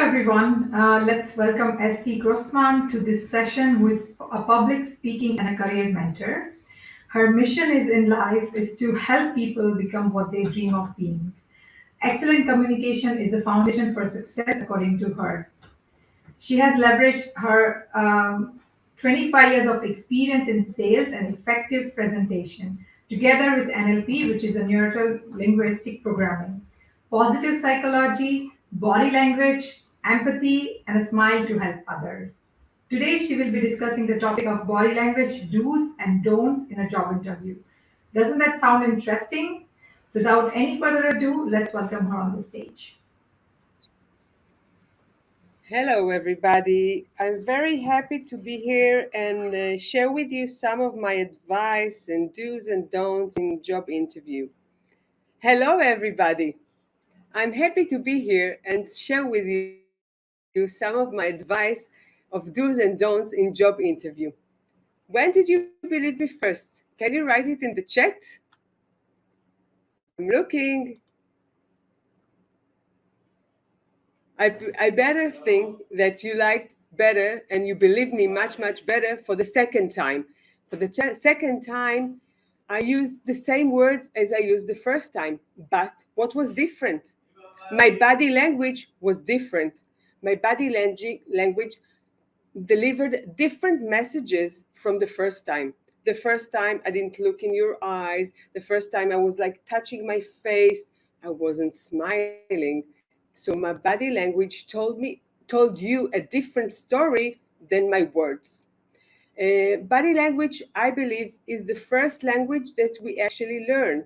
everyone. Let's welcome Esti Grossman to this session, who is a public speaking and a career mentor. Her mission is in life is to help people become what they dream of being. Excellent communication is the foundation for success, according to her. She has leveraged her 25 years of experience in sales and effective presentation, together with NLP, which is a Neuronal Linguistic Programming, positive psychology, body language, empathy, and a smile to help others. Today, she will be discussing the topic of body language do's and don'ts in a job interview. Doesn't that sound interesting? Without any further ado, let's welcome her on the stage. Hello, everybody. I'm very happy to be here and share with you some of my advice and do's and don'ts in job interview. Hello, everybody. I'm happy to be here and share with you some of my advice of do's and don'ts in job interview. When did you believe me first? Can you write it in the chat? I'm looking. I better think that you liked better and you believe me much better for the second time. For the second time, I used the same words as I used the first time. But what was different? My body language was different. My body language delivered different messages from the first time. The first time I didn't look in your eyes. The first time I was like touching my face. I wasn't smiling. So my body language told you a different story than my words. Body language, I believe, is the first language that we actually learn.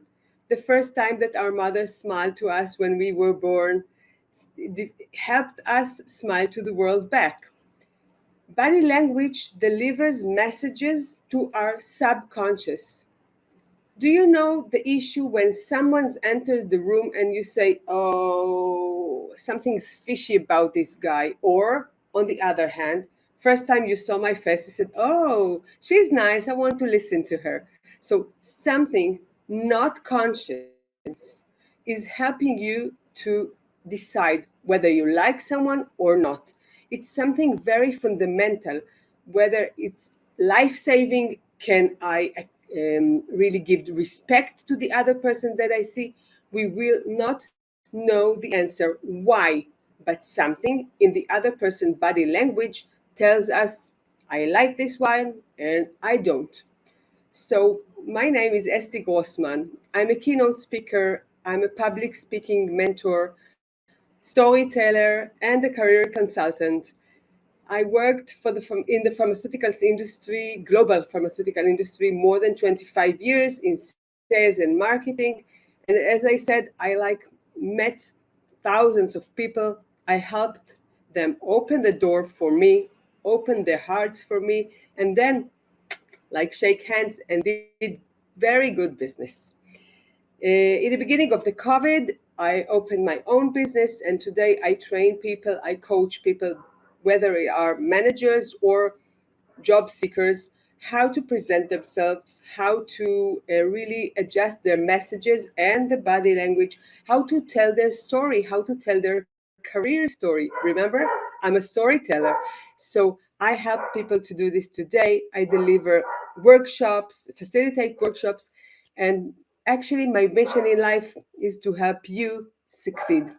The first time that our mother smiled to us when we were born helped us smile to the world back. Body language delivers messages to our subconscious. Do you know the issue when someone's entered the room and you say, "Oh, something's fishy about this guy"? Or, on the other hand, first time you saw my face, you said, "Oh, she's nice. I want to listen to her." So, something not conscious is helping you to decide whether you like someone or not. It's something very fundamental, whether it's life saving. Can I really give respect to the other person that I see? We will not know the answer why, but something in the other person's body language tells us, I like this one and I don't. So, my name is Esti Grossman. I'm a keynote speaker, I'm a public speaking mentor, storyteller, and a career consultant. I worked in the pharmaceuticals industry, global pharmaceutical industry, more than 25 years in sales and marketing. And as I said, I met thousands of people. I helped them open the door for me, open their hearts for me, and then shake hands and did very good business. In the beginning of the COVID, I opened my own business, and today I train people, I coach people, whether they are managers or job seekers, how to present themselves, how to really adjust their messages and the body language, how to tell their story, how to tell their career story. Remember, I'm a storyteller. So I help people to do this today. I deliver workshops, facilitate workshops, and actually, my mission in life is to help you succeed.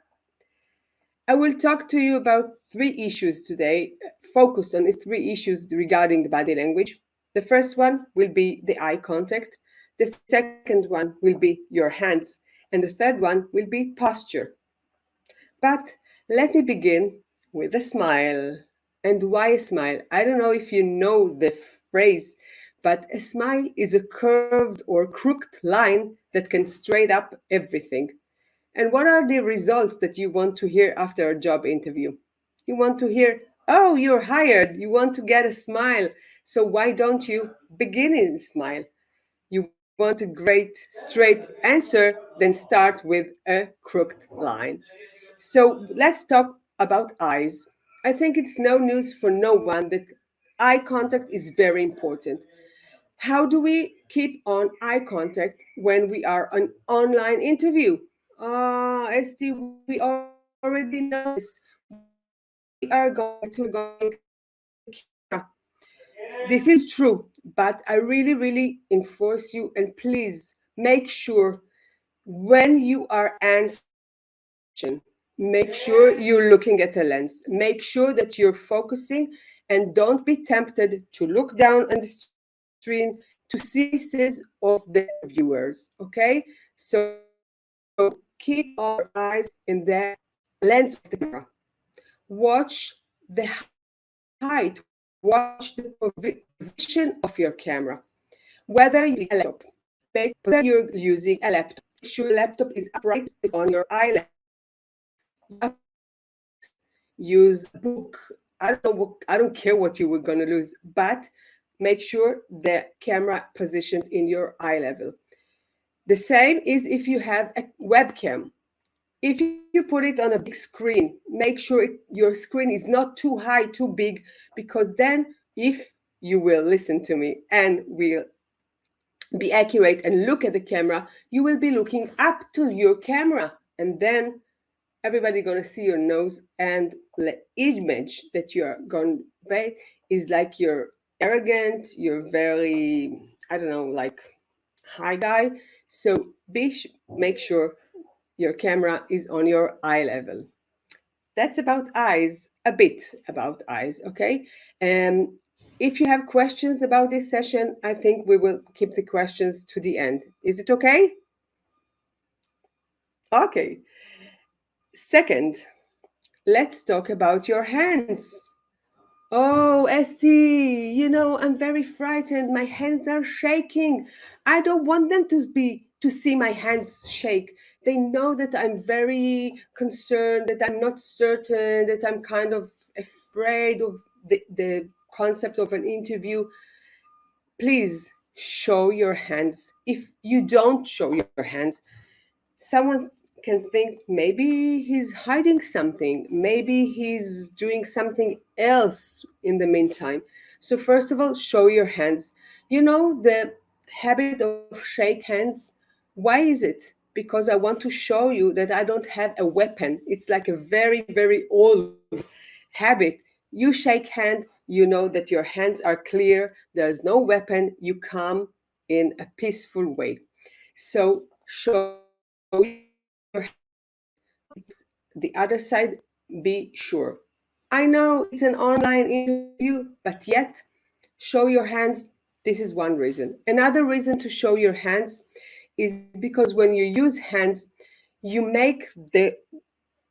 I will talk to you about three issues today, focus on the three issues regarding the body language. The first one will be the eye contact. The second one will be your hands. And the third one will be posture. But let me begin with a smile. And why a smile? I don't know if you know the phrase, but a smile is a curved or crooked line that can straight up everything. And what are the results that you want to hear after a job interview? You want to hear, "Oh, you're hired." You want to get a smile. So why don't you begin in a smile? You want a great straight answer, then start with a crooked line. So let's talk about eyes. I think it's no news for no one that eye contact is very important. How do we keep on eye contact when we are on online interview? Esti, we already know this. Why don't you we are going to look at the camera. This is true, but I really, really enforce you, and please make sure when you are answering the question, make sure you're looking at the lens. Make sure that you're focusing and don't be tempted to look down on the screen to see the faces of the viewers. Okay? So keep all your eyes in the lens of the camera. Watch the height, watch the position of your camera. Whether you're using a laptop, whether you're using a laptop, make sure your laptop is upright on your eye level. Use contacts, use a book. I don't know what, I don't care what you were gonna lose, but make sure the camera positioned in your eye level. The same is if you have a webcam. If you put it on a big screen, make sure your screen is not too high, too big, because then if you will listen to me and will be accurate and look at the camera, you will be looking up to your camera, and then everybody gonna see your nose, and the image that you're going to make is like you're arrogant, you're very, I don't know, like high guy. So make sure your camera is on your eye level. That's about eyes, a bit about eyes, okay? And if you have questions about this session, I think we will keep the questions to the end. Is it okay? Okay. Second, let's talk about your hands. Oh, Esti, I'm very frightened. My hands are shaking. I don't want them to see my hands shake. They know that I'm very concerned, that I'm not certain, that I'm kind of afraid of the concept of an interview. Please show your hands. If you don't show your hands, someone can think maybe he's hiding something, maybe he's doing something else in the meantime. So first of all, show your hands. The habit of shake hands, why is it? Because I want to show you that I don't have a weapon. It's like a very, very old habit. You shake hand, you know that your hands are clear, there's no weapon, you come in a peaceful way. So show your hands. Makes the other side be sure. I know it's an online interview, but yet show your hands. This is one reason. Another reason to show your hands is because when you use hands, you make the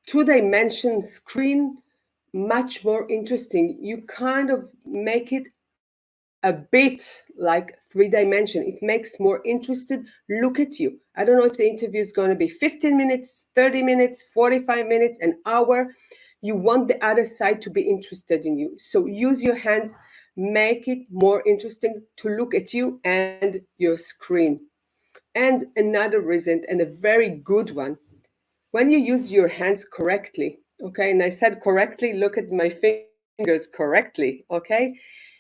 two-dimension screen much more interesting. You kind of make it a bit like three-dimension. It makes more interested. Look at you. I don't know if the interview is going to be 15 minutes, 30 minutes, 45 minutes, an hour. You want the other side to be interested in you. So use your hands, make it more interesting to look at you and your screen. And another reason, and a very good one, when you use your hands correctly, okay, and I said correctly, look at my fingers correctly, okay,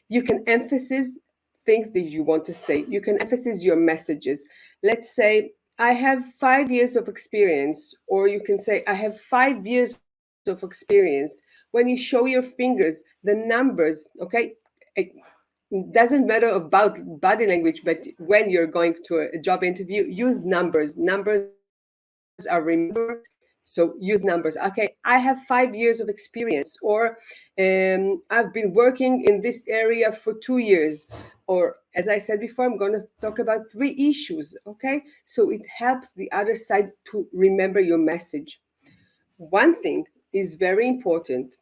you can emphasize things that you want to say. You can emphasize your messages. Let's say, I have 5 years of experience, or you can say, I have 5 years of experience. When you show your fingers, the numbers, okay, it doesn't matter about body language, but when you're going to a job interview, use numbers. Numbers are remember. So use numbers. Okay, I have 5 years of experience, or I've been working in this area for 2 years. Or as I said before, I'm going to talk about 3 issues. Okay, so it helps the other side to remember your message. One thing is very important: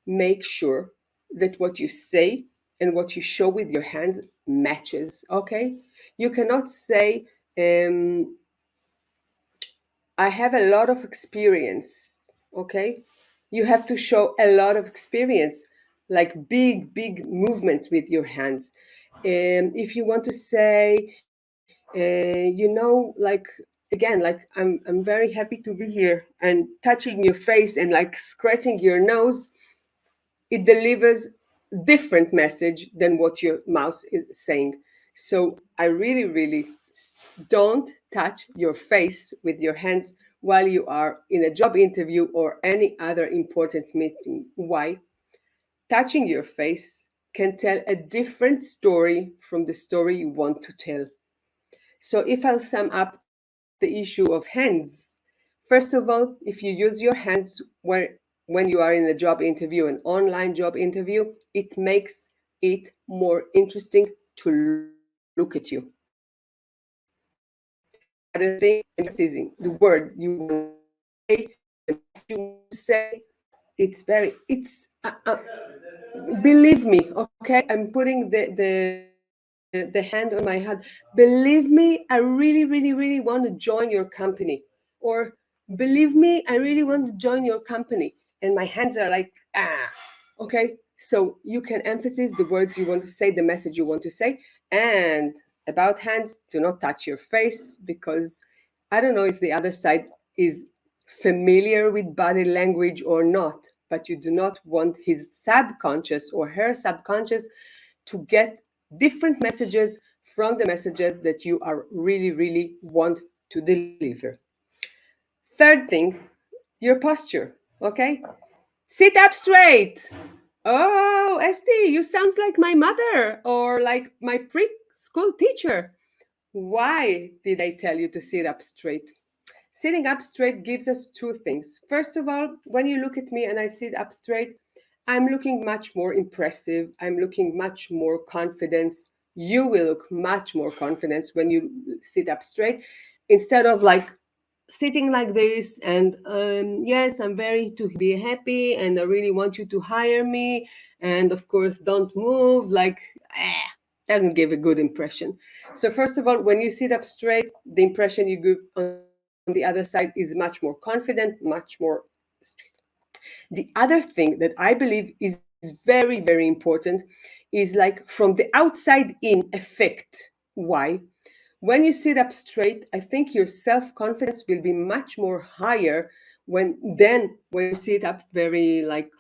make sure that what you say and what you show with your hands matches. Okay, you cannot say, I have a lot of experience. Okay, you have to show a lot of experience, like big, big movements with your hands. If you want to say, like, again, like, I'm very happy to be here, and touching your face and like scratching your nose, it delivers different message than what your mouth is saying. So I really, really don't touch your face with your hands while you are in a job interview or any other important meeting. Why? touching your face can tell a different story from the story you want to tell. So, if I'll sum up the issue of hands, first of all, if you use your hands when you are in a job interview, an online job interview, it makes it more interesting to look at you. Another thing, emphasizing the word you want to say, the message you want to say. Believe me, okay, I'm putting the hand on my heart. Believe me, I really want to join your company. Or believe me, I really want to join your company. And my hands are like, ah, okay. So you can emphasize the words you want to say, the message you want to say. And about hands, do not touch your face, because I don't know if the other side is familiar with body language or not, but you do not want his subconscious or her subconscious to get different messages from the messages that you are really want to deliver. Third thing, your posture. Okay, sit up straight. Oh, Esti, you sounds like my mother or like my preschool teacher. Why did I tell you to sit up straight? Sitting up straight gives us two things. First of all, when you look at me and I sit up straight, I'm looking much more impressive. I'm looking much more confidence. You will look much more confidence when you sit up straight instead of like sitting like this and yes, I'm very to be happy and I really want you to hire me, and of course don't move, like doesn't give a good impression. So first of all, when you sit up straight, the impression you give on the other side is much more confident, much more straight. The other thing that I believe is very important is like from the outside in effect. Why? When you sit up straight, I think your self-confidence will be much more higher when you sit up very like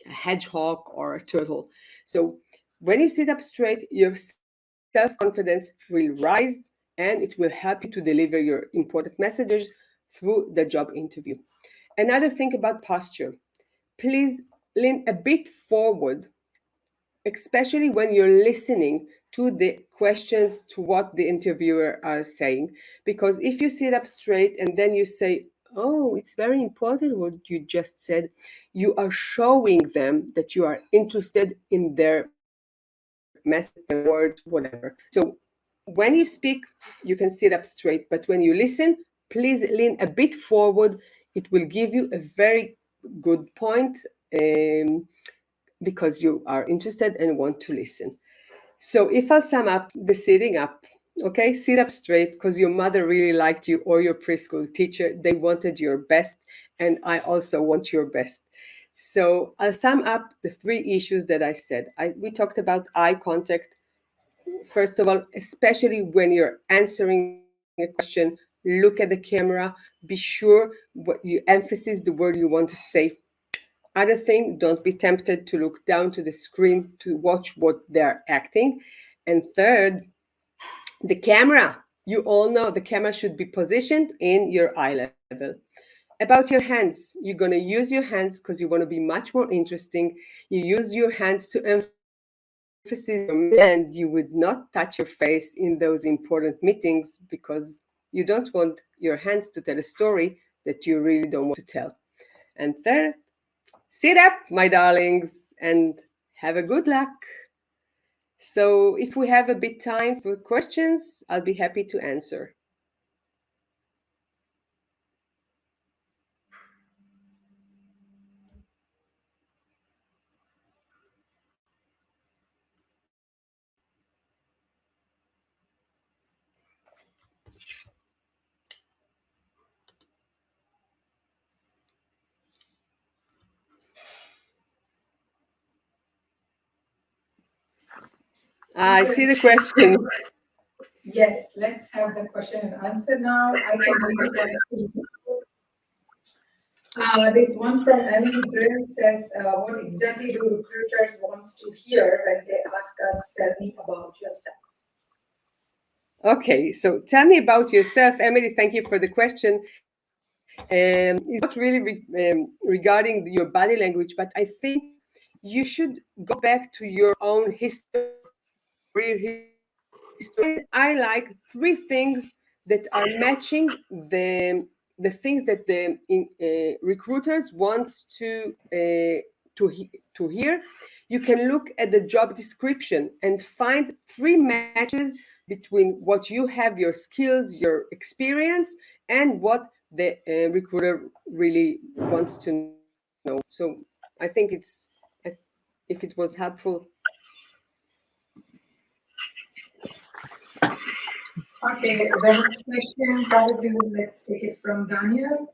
a hedgehog or a turtle. So when you sit up straight, your self-confidence will rise and it will help you to deliver your important messages through the job interview. Another thing about posture, please lean a bit forward, especially when you're listening to the questions, to what the interviewer are saying. Because if you sit up straight and then you say, oh, it's very important what you just said, you are showing them that you are interested in their message, their words, whatever. So when you speak, you can sit up straight, but when you listen, please lean a bit forward. It will give you a very good point, because you are interested and want to listen. So if I'll sum up the sitting up, okay, sit up straight because your mother really liked you or your preschool teacher. They wanted your best, and I also want your best. So I'll sum up the three issues that I said. We talked about eye contact. First of all, especially when you're answering a question, look at the camera. Be sure what you emphasize the word you want to say. Other thing, don't be tempted to look down to the screen to watch what they're acting. And third, the camera. You all know the camera should be positioned in your eye level. About your hands, you're going to use your hands because you want to be much more interesting. You use your hands to emphasize your message, and you would not touch your face in those important meetings because you don't want your hands to tell a story that you really don't want to tell. And third, sit up, my darlings, and have a good luck. So, if we have a bit time for questions, I'll be happy to answer. I see the question. Yes, let's have the question and answer now. I can read it on. This one from Emily Brill says, what exactly do recruiters want to hear when they ask us, tell me about yourself? Okay, so tell me about yourself, Emily. Thank you for the question. It's not really regarding your body language, but I think you should go back to your own history, career history. I like three things that are matching the things that the recruiters wants to hear. You can look at the job description and find three matches between what you have, your skills, your experience, and what the recruiter really wants to know. So I think if it was helpful. Okay, the next question, probably let's take it from Daniel.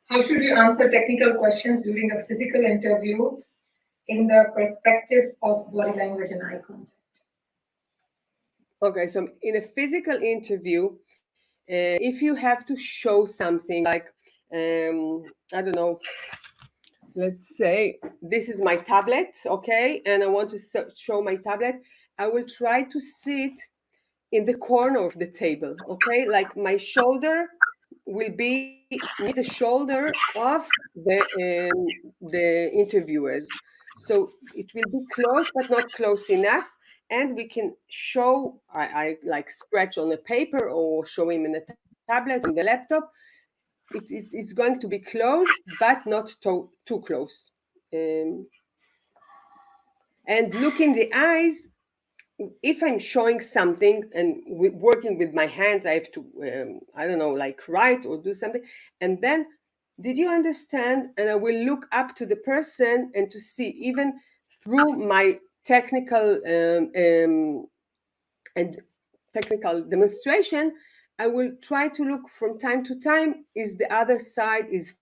How should you answer technical questions during a physical interview in the perspective of body language and eye contact? Okay, so in a physical interview, if you have to show something like, I don't know, let's say this is my tablet, okay, and I want to show my tablet, I will try to sit in the corner of the table, okay, like my shoulder will be near the shoulder of the interviewers, so it will be close but not close enough, and we can show, I like scratch on a paper or show him in a tablet or in the laptop. It's going to be close but not too close, um, and look in the eyes. If I'm showing something and working with my hands, I have to, I don't know, like write or do something. And then, did you understand? And I will look up to the person and to see, even through my technical and technical demonstration, I will try to look from time to time, is the other side is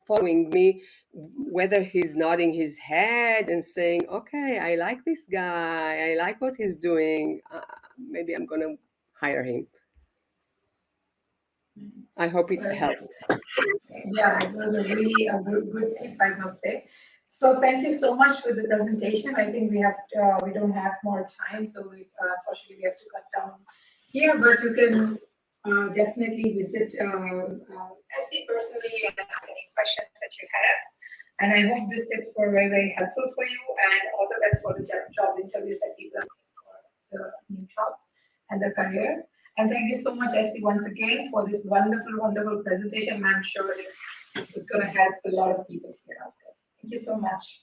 following me, whether he's nodding his head and saying, okay, I like this guy, I like what he's doing, maybe I'm going to hire him. I hope it helped. Yeah, it was a really good tip, I must say. So thank you so much for the presentation. I think we don't have more time, so unfortunately we have to cut down here. But you can definitely visit Essie personally and ask any questions that you have. And I hope these tips were very helpful for you. And all the best for the job interviews that people are looking for the new jobs and the career. And thank you so much, Esti, once again for this wonderful presentation. I'm sure it's going to help a lot of people here out there. Thank you so much.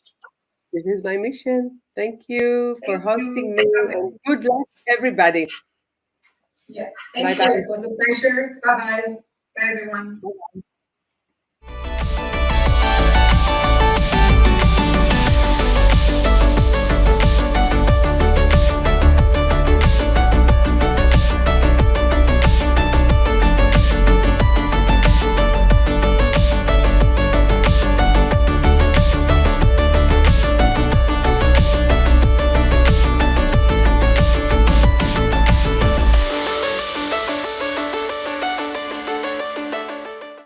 This is my mission. Thank you for Thank hosting you. me, and good luck, everybody. Yeah, Bye thank you. bye. It was a pleasure. Bye bye. Bye, everyone.